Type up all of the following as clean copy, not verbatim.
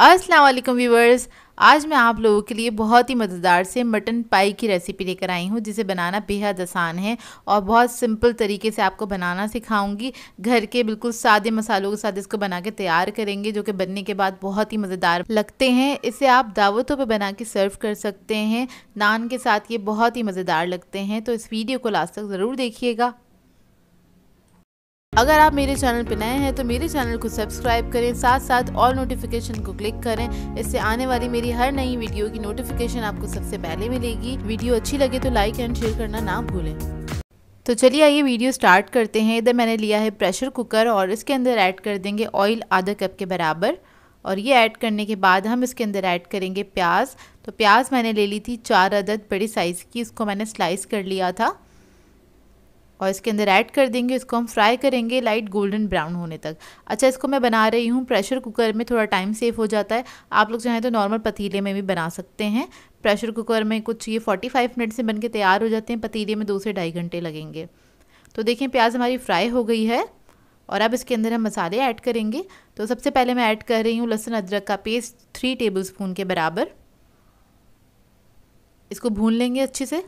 अस्सलाम वालेकुम व्यूवर्स। आज मैं आप लोगों के लिए बहुत ही मज़ेदार से मटन पाई की रेसिपी लेकर आई हूँ, जिसे बनाना बेहद आसान है और बहुत सिंपल तरीके से आपको बनाना सिखाऊंगी। घर के बिल्कुल सादे मसालों के साथ इसको बना के तैयार करेंगे, जो कि बनने के बाद बहुत ही मज़ेदार लगते हैं। इसे आप दावतों पे बना के सर्व कर सकते हैं, नान के साथ ये बहुत ही मज़ेदार लगते हैं। तो इस वीडियो को लास्ट तक ज़रूर देखिएगा। अगर आप मेरे चैनल पर नए हैं तो मेरे चैनल को सब्सक्राइब करें, साथ साथ ऑल नोटिफिकेशन को क्लिक करें। इससे आने वाली मेरी हर नई वीडियो की नोटिफिकेशन आपको सबसे पहले मिलेगी। वीडियो अच्छी लगे तो लाइक एंड शेयर करना ना भूलें। तो चलिए आइए वीडियो स्टार्ट करते हैं। इधर मैंने लिया है प्रेशर कुकर और इसके अंदर ऐड कर देंगे ऑयल आधा कप के बराबर। और ये ऐड करने के बाद हम इसके अंदर ऐड करेंगे प्याज। तो प्याज मैंने ले ली थी 4 अदद बड़ी साइज़ की, इसको मैंने स्लाइस कर लिया था और इसके अंदर ऐड कर देंगे। इसको हम फ्राई करेंगे लाइट गोल्डन ब्राउन होने तक। अच्छा, इसको मैं बना रही हूँ प्रेशर कुकर में, थोड़ा टाइम सेव हो जाता है। आप लोग चाहें तो नॉर्मल पतीले में भी बना सकते हैं। प्रेशर कुकर में कुछ ये 45 मिनट से बन के तैयार हो जाते हैं, पतीले में 2 से 2.5 घंटे लगेंगे। तो देखें प्याज हमारी फ्राई हो गई है और अब इसके अंदर हम मसाले ऐड करेंगे। तो सबसे पहले मैं ऐड कर रही हूँ लहसुन अदरक का पेस्ट 3 टेबल स्पून के बराबर। इसको भून लेंगे अच्छे से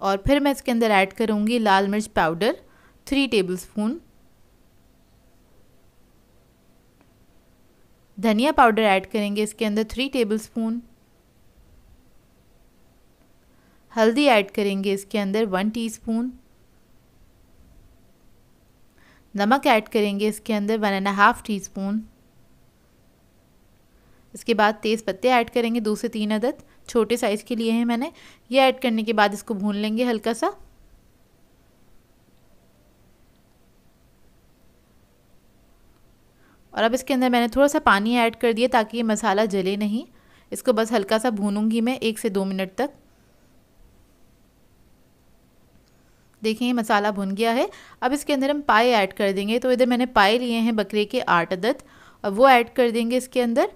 और फिर मैं इसके अंदर ऐड करूँगी लाल मिर्च पाउडर 3 टेबल स्पून, धनिया पाउडर ऐड करेंगे इसके अंदर 3 टेबल स्पून, हल्दी ऐड करेंगे इसके अंदर 1 टीस्पून, नमक ऐड करेंगे इसके अंदर 1.5 टीस्पून। इसके बाद तेज़ पत्ते ऐड करेंगे 2 से 3 अदद, छोटे साइज़ के लिए हैं मैंने। ये ऐड करने के बाद इसको भून लेंगे हल्का सा। और अब इसके अंदर मैंने थोड़ा सा पानी ऐड कर दिया ताकि ये मसाला जले नहीं। इसको बस हल्का सा भूनूंगी मैं 1 से 2 मिनट तक। देखिए मसाला भुन गया है। अब इसके अंदर हम पाए ऐड कर देंगे। तो इधर मैंने पाए लिए हैं बकरे के 8 अदद और वो ऐड कर देंगे इसके अंदर।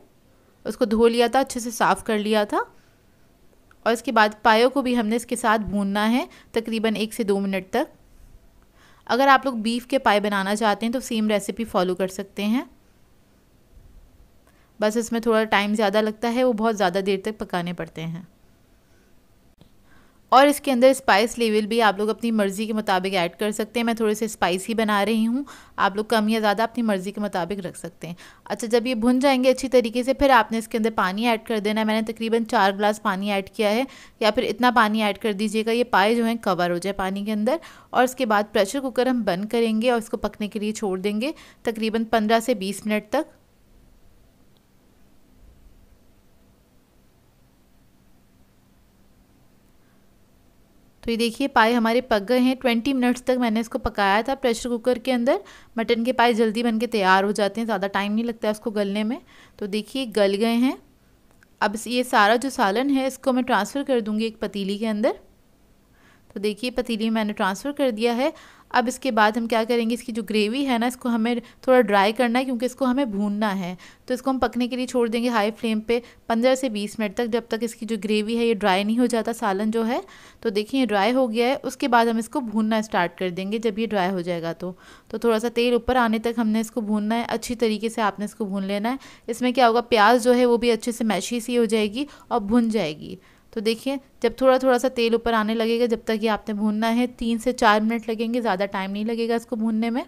उसको धो लिया था, अच्छे से साफ़ कर लिया था और इसके बाद पायों को भी हमने इसके साथ भूनना है तकरीबन 1 से 2 मिनट तक। अगर आप लोग बीफ के पाए बनाना चाहते हैं तो सेम रेसिपी फॉलो कर सकते हैं, बस इसमें थोड़ा टाइम ज़्यादा लगता है, वो बहुत ज़्यादा देर तक पकाने पड़ते हैं। और इसके अंदर स्पाइस लेवल भी आप लोग अपनी मर्ज़ी के मुताबिक ऐड कर सकते हैं। मैं थोड़े से स्पाइसी बना रही हूँ, आप लोग कम या ज़्यादा अपनी मर्ज़ी के मुताबिक रख सकते हैं। अच्छा, जब ये भुन जाएंगे अच्छी तरीके से फिर आपने इसके अंदर पानी ऐड कर देना है। मैंने तकरीबन 4 गिलास पानी ऐड किया है, या फिर इतना पानी ऐड कर दीजिएगा ये पाए जो हैं कवर हो जाए पानी के अंदर। और इसके बाद प्रेशर कुकर हम बंद करेंगे और इसको पकने के लिए छोड़ देंगे तकरीबन 15 से 20 मिनट तक। तो ये देखिए पाए हमारे पक गए हैं। 20 मिनट्स तक मैंने इसको पकाया था प्रेशर कुकर के अंदर। मटन के पाए जल्दी बन के तैयार हो जाते हैं, ज़्यादा टाइम नहीं लगता है उसको गलने में। तो देखिए गल गए हैं। अब ये सारा जो सालन है इसको मैं ट्रांसफ़र कर दूँगी एक पतीली के अंदर। तो देखिए पतीली में मैंने ट्रांसफ़र कर दिया है। अब इसके बाद हम क्या करेंगे, इसकी जो ग्रेवी है ना इसको हमें थोड़ा ड्राई करना है, क्योंकि इसको हमें भूनना है। तो इसको हम पकने के लिए छोड़ देंगे हाई फ्लेम पे 15 से 20 मिनट तक, जब तक इसकी जो ग्रेवी है ये ड्राई नहीं हो जाता सालन जो है। तो देखिए ये ड्राई हो गया है। उसके बाद हम इसको भूनना स्टार्ट कर देंगे जब ये ड्राई हो जाएगा। तो थोड़ा सा तेल ऊपर आने तक हमने इसको भूनना है, अच्छी तरीके से आपने इसको भून लेना है। इसमें क्या होगा, प्याज जो है वो भी अच्छे से मैशी सी हो जाएगी और भुन जाएगी। तो देखिए जब थोड़ा थोड़ा सा तेल ऊपर आने लगेगा, जब तक ये आपने भूनना है 3 से 4 मिनट लगेंगे, ज़्यादा टाइम नहीं लगेगा इसको भूनने में।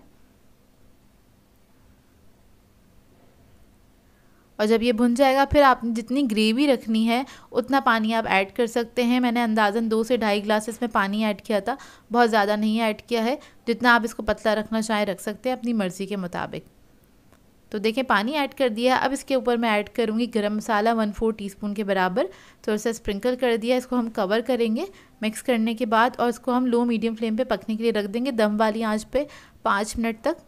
और जब ये भुन जाएगा फिर आपने जितनी ग्रेवी रखनी है उतना पानी आप ऐड कर सकते हैं। मैंने अंदाज़न 2 से 2.5 गिलास इसमें पानी ऐड किया था, बहुत ज़्यादा नहीं ऐड किया है। जितना आप इसको पतला रखना चाहें रख सकते हैं अपनी मर्ज़ी के मुताबिक। तो देखें पानी ऐड कर दिया। अब इसके ऊपर मैं ऐड करूँगी गरम मसाला 1/4 टीस्पून के बराबर, थोड़ा सा स्प्रिंकल कर दिया। इसको हम कवर करेंगे मिक्स करने के बाद और इसको हम लो मीडियम फ्लेम पे पकने के लिए रख देंगे दम वाली आंच पे 5 मिनट तक।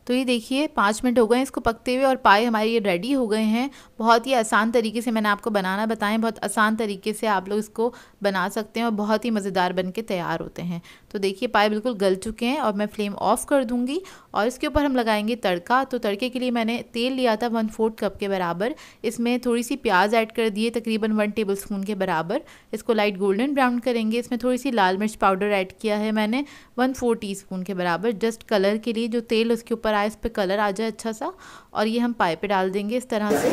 तो ये देखिए 5 मिनट हो गए इसको पकते हुए और पाए हमारे ये रेडी हो गए हैं। बहुत ही आसान तरीके से मैंने आपको बनाना बताएं, बहुत आसान तरीके से आप लोग इसको बना सकते हैं और बहुत ही मज़ेदार बन के तैयार होते हैं। तो देखिए पाए बिल्कुल गल चुके हैं और मैं फ्लेम ऑफ़ कर दूँगी और इसके ऊपर हम लगाएंगे तड़का। तो तड़के के लिए मैंने तेल लिया था 1/4 कप के बराबर। इसमें थोड़ी सी प्याज ऐड कर दिए तकरीबन 1 टेबलस्पून के बराबर। इसको लाइट गोल्डन ब्राउन करेंगे। इसमें थोड़ी सी लाल मिर्च पाउडर ऐड किया है मैंने 1/4 टीस्पून के बराबर, जस्ट कलर के लिए, जो तेल उसके ऊपर आए इस पर कलर आ जाए अच्छा सा। और ये हम पाए पे डाल देंगे इस तरह से।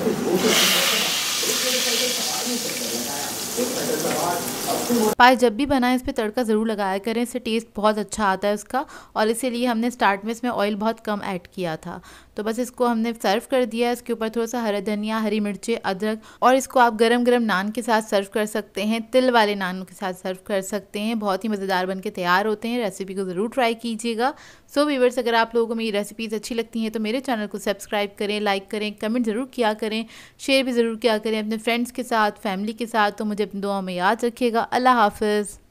पाए जब भी बनाएं इस पर तड़का ज़रूर लगाया करें, इससे टेस्ट बहुत अच्छा आता है उसका। और इसीलिए हमने स्टार्ट में इसमें ऑयल बहुत कम ऐड किया था। तो बस इसको हमने सर्व कर दिया। इसके ऊपर थोड़ा सा हरा धनिया, हरी मिर्चें, अदरक, और इसको आप गरम गरम नान के साथ सर्व कर सकते हैं, तिल वाले नान के साथ सर्व कर सकते हैं। बहुत ही मज़ेदार बन के तैयार होते हैं। रेसिपी को ज़रूर ट्राई कीजिएगा। सो व्यूअर्स, अगर आप लोगों को मेरी रेसिपीज़ अच्छी लगती हैं तो मेरे चैनल को सब्सक्राइब करें, लाइक करें, कमेंट ज़रूर किया करें, शेयर भी ज़रूर किया करें अपने फ्रेंड्स के साथ, फैमिली के साथ। तो मुझे अपनी दुआओं में याद रखिएगा। अल्लाह हाफ़िज़।